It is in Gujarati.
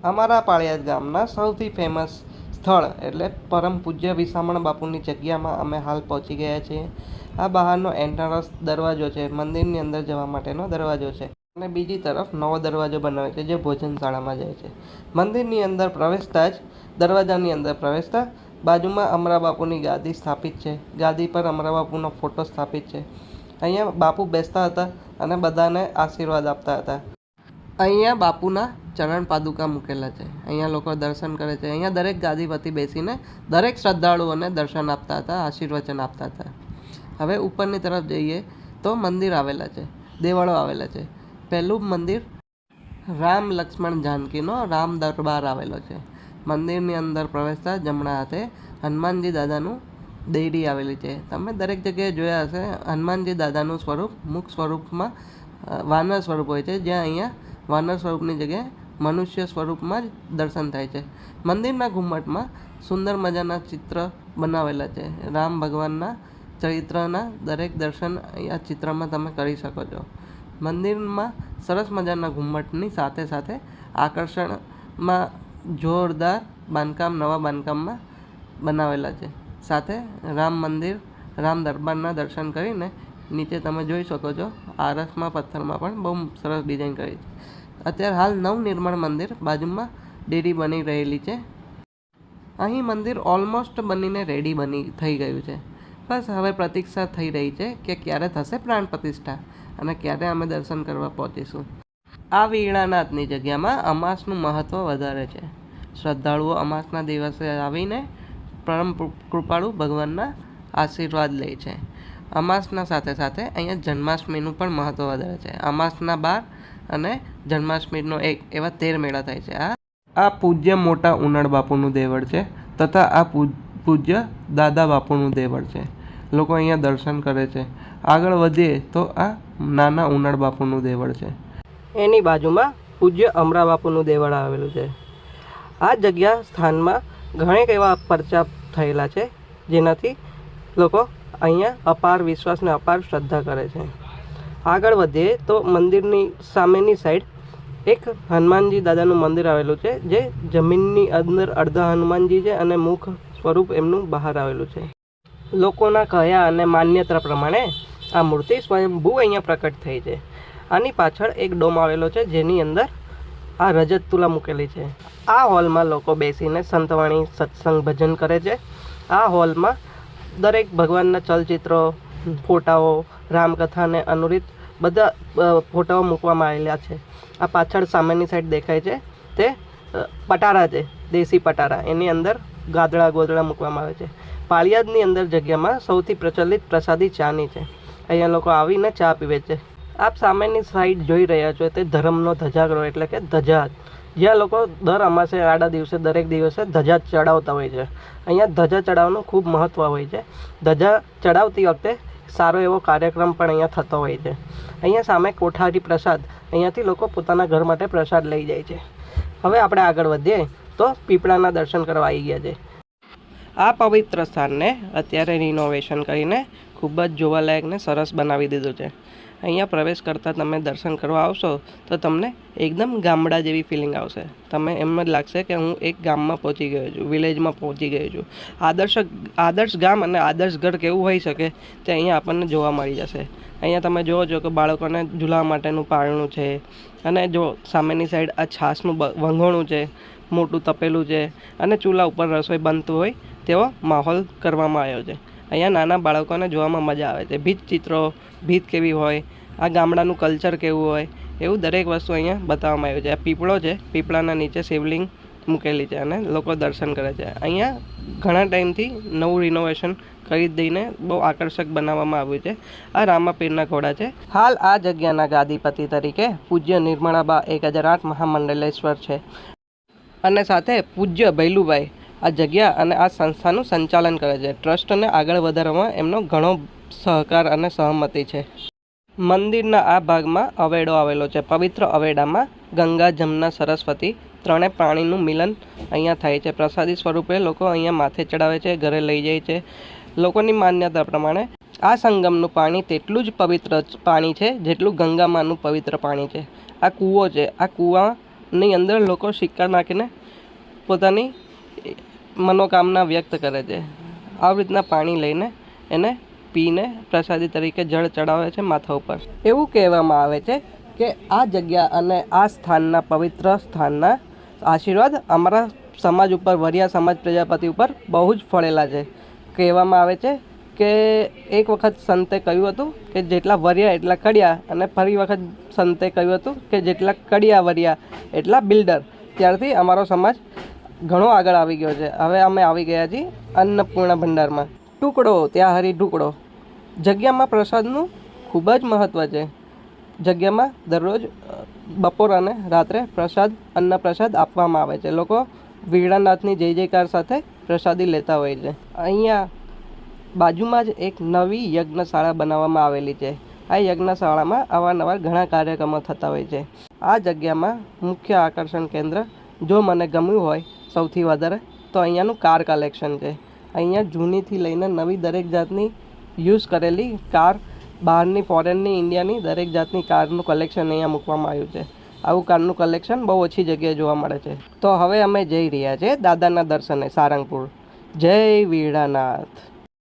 અમારા પાળિયાદ ગામના સૌથી ફેમસ સ્થળ એટલે પરમ પૂજ્ય વિસામણ બાપુની જગ્યામાં અમે હાલ પહોંચી ગયા છીએ. આ બહારનો એન્ટ્રન્સ દરવાજો છે, મંદિરની અંદર જવા માટેનો દરવાજો છે અને બીજી તરફ નવો દરવાજો બનાવ્યો છે જે ભોજનશાળામાં જાય છે. મંદિરની અંદર પ્રવેશતા જ દરવાજાની અંદર પ્રવેશતા બાજુમાં અમરા બાપુની ગાદી સ્થાપિત છે. ગાદી પર અમરા બાપુનો ફોટો સ્થાપિત છે. અહીંયા બાપુ બેસતા હતા અને બધાને આશીર્વાદ આપતા હતા. અહીંયા બાપુના ચરણ પાદુકા મૂકેલા છે. અહીંયા લોકો દર્શન કરે છે. અહીંયા દરેક ગાદીપતિ બેસીને દરેક શ્રદ્ધાળુઓને દર્શન આપતા હતા, આશીર્વચન આપતા હતા. હવે ઉપરની તરફ જઈએ તો મંદિર આવેલા છે, દેવળો આવેલા છે. પહેલું મંદિર રામ લક્ષ્મણ જાનકીનો રામ દરબાર આવેલો છે. મંદિરની અંદર પ્રવેશતા જમણા હાથે હનુમાનજી દાદાનું દેરી આવેલી છે. તમે દરેક જગ્યાએ જોયા હશે, હનુમાનજી દાદાનું સ્વરૂપ મુખ સ્વરૂપમાં વાનર સ્વરૂપ હોય છે, જ્યાં અહીંયા વાનર સ્વરૂપની જગ્યાએ મનુષ્ય સ્વરૂપમાં જ દર્શન થાય છે. મંદિરના ઘુમ્મટમાં સુંદર મજાના ચિત્ર બનાવેલા છે. રામ ભગવાનના ચરિત્રના દરેક દર્શન અહીંયા ચિત્રમાં તમે કરી શકો છો. મંદિરમાં સરસ મજાના ઘુમ્મટની સાથે સાથે આકર્ષણમાં જોરદાર બાંધકામ નવા બાંધકામમાં બનાવેલા છે. સાથે રામ મંદિર રામ દરબારના દર્શન કરીને નીચે તમે જોઈ શકો છો આરસમાં પથ્થરમાં પણ બહુ સરસ ડિઝાઇન કરી છે. અત્યારે હાલ નવનિર્માણ મંદિર બાજુમાં ડેરી બની રહેલી છે. અહીં મંદિર ઓલમોસ્ટ બનીને રેડી થઈ ગયું છે. બસ હવે પ્રતીક્ષા થઈ રહી છે કે ક્યારે થશે પ્રાણ પ્રતિષ્ઠા અને ક્યારે અમે દર્શન કરવા પહોંચીશું. આ વીણાનાથની જગ્યામાં અમાસનું મહત્ત્વ વધારે છે. શ્રદ્ધાળુઓ અમાસના દિવસે આવીને પરમ કૃપાળુ ભગવાનના આશીર્વાદ લે છે. અમાસના સાથે સાથે અહીંયા જન્માષ્ટમીનું પણ મહત્ત્વ વધારે છે. અમાસના 12 અને જન્માષ્ટમીનો 1 એવા 13 મેળા થાય છે. આ પૂજ્ય મોટા ઉનડ બાપુનું દેવળ છે તથા આ પૂજ્ય દાદા બાપુનું દેવળ છે. લોકો અહીંયા દર્શન કરે છે. આગળ વધીએ તો આ નાના ઉનડ બાપુનું દેવળ છે. એની બાજુમાં પૂજ્ય અમરા બાપુનું દેવળ આવેલું છે. આ જગ્યા સ્થાનમાં ઘણા એવા પરચા થયેલા છે જેનાથી લોકો અહીંયા અપાર વિશ્વાસ ને અપાર શ્રદ્ધા કરે છે. આગળ વધીએ તો મંદિરની સામેની સાઈડ એક હનુમાનજી દાદાનું મંદિર આવેલું છે, જે જમીનની અંદર અડધા હનુમાનજી છે અને મુખ સ્વરૂપ એમનું બહાર આવેલું છે. લોકોના કહ્યા અને માન્યતા પ્રમાણે આ મૂર્તિ સ્વયંભૂ અહીંયા પ્રકટ થઈ છે. આની પાછળ એક ડોમ આવેલો છે જેની અંદર આ રજત તુલા મૂકેલી છે. આ હોલમાં લોકો બેસીને સંતવાણી સત્સંગ ભજન કરે છે. આ હોલમાં દરેક ભગવાનના ચલચિત્રો, ફોટાઓ, રામકથાને અનુરૂપ બધા ફોટાઓ મૂકવામાં આવેલા છે. આ પાછળ સામેની સાઈડ દેખાય છે તે પટારા છે, દેશી પટારા. એની અંદર ગાદડા ગોદડા મૂકવામાં આવે છે. પાળિયાદની અંદર જગ્યામાં સૌથી પ્રચલિત પ્રસાદી ચાની છે. અહીંયા લોકો આવીને ચા પીવે છે. આપ સામેની સાઈડ જોઈ રહ્યા છો તે ધર્મનો ધજાગરો એટલે કે ધજા, જ્યાં લોકો દર અમાસે આડા દિવસે દરેક દિવસે ધજા ચડાવતા હોય છે. અહીંયા ધજા ચડાવવાનું ખૂબ મહત્ત્વ હોય છે. ધજા ચડાવતી વખતે સારો એવો કાર્યક્રમ પણ અહીંયા થતો હોય છે. અહીંયા સામે કોઠારી પ્રસાદ, અહીંયાથી લોકો પોતાના ઘર માટે પ્રસાદ લઈ જાય છે. હવે આપણે આગળ વધીએ તો પીપળાના દર્શન કરવા આવી ગયા છે. આ પવિત્ર સ્થાનને અત્યારે રિનોવેશન કરીને ખૂબ જ જોવાલાયક ને સરસ બનાવી દીધું છે. અહીંયા પ્રવેશ કરતાં તમે દર્શન કરવા આવશો તો તમને એકદમ ગામડા જેવી ફિલિંગ આવશે. તમે એમ જ લાગશે કે હું એક ગામમાં પહોંચી ગયો છું, વિલેજમાં પહોંચી ગયો છું. આદર્શ ગામ અને આદર્શ ઘર કેવું હોઈ શકે તે અહીંયા આપણને જોવા મળી જશે. અહીંયા તમે જુઓ છો કે બાળકોને ઝૂલવા માટેનું પારણું છે અને જો સામેની સાઈડ આ છાશનું વંગોણું છે, મોટું તપેલું છે અને ચૂલા ઉપર રસોઈ બનતું હોય તેવો માહોલ કરવામાં આવ્યો છે. અહીંયા નાના બાળકોને જોવામાં મજા આવે છે. ભીત ચિત્રો, ભીત કેવી હોય, આ ગામડાનું કલ્ચર કેવું હોય, એવું દરેક વસ્તુ અહીંયા બતાવવામાં આવ્યું છે. આ પીપળો છે, પીપળાના નીચે શિવલિંગ મૂકેલી છે અને લોકો દર્શન કરે છે. અહીંયા ઘણા ટાઈમથી નવું રિનોવેશન કરી દઈને બહુ આકર્ષક બનાવવામાં આવ્યું છે. આ રામાપીરના ઘોડા છે. હાલ આ જગ્યાના ગાદીપતિ તરીકે પૂજ્ય નિર્મળાબા 1008 મહામંડલેશ્વર છે અને સાથે પૂજ્ય ભૈલુભાઈ આ જગ્યા અને આ સંસ્થાનું સંચાલન કરે છે. ટ્રસ્ટને આગળ વધારવામાં એમનો ઘણો સહકાર અને સહમતિ છે. મંદિરના આ ભાગમાં અવેડો આવેલો છે. પવિત્ર અવેડામાં ગંગા, જમના, સરસ્વતી ત્રણે પાણીનું મિલન અહીંયા થાય છે. પ્રસાદી સ્વરૂપે લોકો અહીંયા માથે ચડાવે છે, ઘરે લઈ જાય છે. લોકોની માન્યતા પ્રમાણે આ સંગમનું પાણી તેટલું જ પવિત્ર પાણી છે જેટલું ગંગામાનું પવિત્ર પાણી છે. આ કૂવો છે, આ કૂવા ની અંદર લોકો સિક્કા નાખીને પોતાની મનોકામના વ્યક્ત કરે છે. આવી રીતના પાણી લઈને એને પીને પ્રસાદી તરીકે જળ ચડાવે છે માથા ઉપર. એવું કહેવામાં આવે છે કે આ જગ્યા અને આ સ્થાનના પવિત્ર સ્થાનના આશીર્વાદ અમારા સમાજ ઉપર, વરિયા સમાજ પ્રજાપતિ ઉપર બહુ જ ફળેલા છે. કહેવામાં આવે છે કે એક વખત સંતે કહ્યું હતું કે જેટલા વર્યા એટલા કડિયા, અને ફરી વખત સંતે કહ્યું હતું કે જેટલા કડિયા વર્યા એટલા બિલ્ડર. ત્યારથી અમારો સમાજ ઘણો આગળ આવી ગયો છે. હવે અમે આવી ગયા છીએ અન્નપૂર્ણા ભંડારમાં. ટુકડો ત્યાં હરી ઢુકડો. જગ્યામાં પ્રસાદનું ખૂબ જ મહત્ત્વ છે. જગ્યામાં દરરોજ બપોર અને રાત્રે અન્ન પ્રસાદ આપવામાં આવે છે. લોકો વીરણાનાથની જય જયકાર સાથે પ્રસાદી લેતા હોય છે. અહીંયા બાજુમાં જ એક નવી યજ્ઞશાળા બનાવવામાં આવેલી છે. આ યજ્ઞશાળામાં અવારનવાર ઘણા કાર્યક્રમો થતા હોય છે. આ જગ્યામાં મુખ્ય આકર્ષણ કેન્દ્ર જો મને ગમ્યું હોય સૌથી વધારે તો અહીંયાનું કાર કલેક્શન છે. અહીંયા જૂનીથી લઈને નવી દરેક જાતની યુઝ કરેલી કાર, બહારની, ફોરેનની, ઇન્ડિયાની દરેક જાતની કારનું કલેક્શન અહીંયા મૂકવામાં આવ્યું છે. આવું કારનું કલેક્શન બહુ ઓછી જગ્યાએ જોવા મળે છે. તો હવે અમે જઈ રહ્યા છીએ દાદાના દર્શને સારંગપુર. જય વીરણાનાથ.